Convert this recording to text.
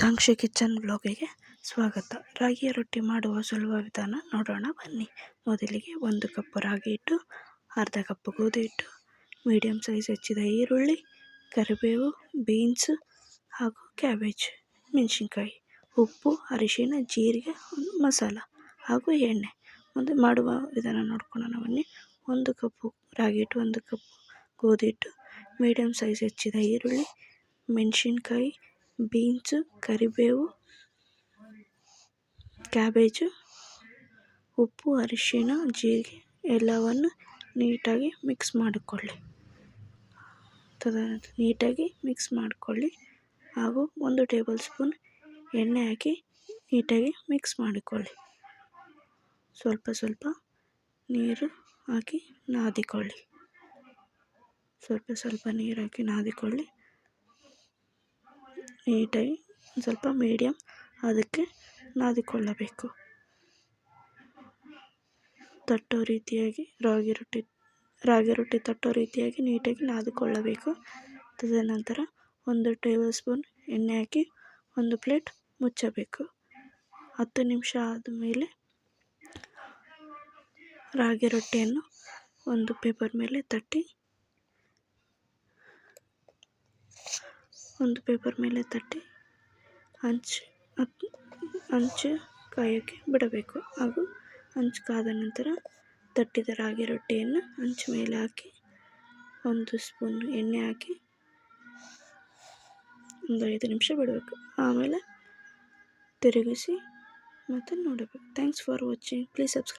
ಆಕಾಂಕ್ಷೆ ಕಿಚನ್ ಬ್ಲಾಗಿಗೆ ಸ್ವಾಗತ. ರಾಗಿಯ ರೊಟ್ಟಿ ಮಾಡುವ ಸುಲಭ ವಿಧಾನ ನೋಡೋಣ ಬನ್ನಿ. ಮೊದಲಿಗೆ 1 ಕಪ್ ರಾಗಿ ಹಿಟ್ಟು, ಅರ್ಧ ಕಪ್ ಗೋಧಿ ಹಿಟ್ಟು, ಮೀಡಿಯಂ ಸೈಜ್ ಹೆಚ್ಚಿದ ಈರುಳ್ಳಿ, ಕರಿಬೇವು, ಬೀನ್ಸ್ ಹಾಗೂ ಕ್ಯಾಬೇಜ್, ಮೆಣಸಿನ್ಕಾಯಿ, ಉಪ್ಪು, ಅರಿಶಿನ, ಜೀರಿಗೆ, ಮಸಾಲ ಹಾಗೂ ಎಣ್ಣೆ. ಒಂದು ಮಾಡುವ ವಿಧಾನ ನೋಡ್ಕೊಳ್ಳೋಣ ಬನ್ನಿ. 1 ಕಪ್ ರಾಗಿ ಹಿಟ್ಟು, 1 ಕಪ್ ಗೋಧಿ ಹಿಟ್ಟು, ಮೀಡಿಯಂ ಸೈಜ್ ಹೆಚ್ಚಿದ ಈರುಳ್ಳಿ, ಮೆಣಸಿನ್ಕಾಯಿ, ಬೀನ್ಸು, ಕರಿಬೇವು, ಕ್ಯಾಬೇಜು, ಉಪ್ಪು, ಅರಿಶಿನ, ಜೀರಿಗೆ ಎಲ್ಲವನ್ನು ನೀಟಾಗಿ ಮಿಕ್ಸ್ ಮಾಡಿಕೊಳ್ಳಿ. ಹಾಗೂ 1 ಟೇಬಲ್ ಸ್ಪೂನ್ ಎಣ್ಣೆ ಹಾಕಿ ನೀಟಾಗಿ ಮಿಕ್ಸ್ ಮಾಡಿಕೊಳ್ಳಿ. ಸ್ವಲ್ಪ ನೀರು ಹಾಕಿ ನಾದಿಕೊಳ್ಳಿ. ನೀಟಾಗಿ ಸ್ವಲ್ಪ ಮೀಡಿಯಮ್ ಅದಕ್ಕೆ ನಾದಿಕೊಳ್ಳಬೇಕು. ತಟ್ಟೋ ರೀತಿಯಾಗಿ ರಾಗಿ ರೊಟ್ಟಿ ತಟ್ಟೋ ರೀತಿಯಾಗಿ ನೀಟಾಗಿ ನಾದಿಕೊಳ್ಳಬೇಕು. ತದನಂತರ 1 ಟೇಬಲ್ ಸ್ಪೂನ್ ಎಣ್ಣೆ ಹಾಕಿ 1 ಪ್ಲೇಟ್ ಮುಚ್ಚಬೇಕು. 10 ನಿಮಿಷ ಆದಮೇಲೆ ರಾಗಿ ರೊಟ್ಟಿಯನ್ನು ಒಂದು ಪೇಪರ್ ಮೇಲೆ ತಟ್ಟಿ ಹಂಚು ಕಾಯೋಕ್ಕೆ ಬಿಡಬೇಕು. ಹಾಗೂ ಹಂಚು ಕಾದ ನಂತರ ತಟ್ಟಿದ ರಾಗಿ ರೊಟ್ಟಿಯನ್ನು ಹಂಚು ಮೇಲೆ ಹಾಕಿ 1 ಸ್ಪೂನ್ ಎಣ್ಣೆ ಹಾಕಿ ಒಂದು 5 ನಿಮಿಷ ಬಿಡಬೇಕು. ಆಮೇಲೆ ತಿರುಗಿಸಿ ಮತ್ತು ನೋಡಬೇಕು. Thanks for watching. Please subscribe.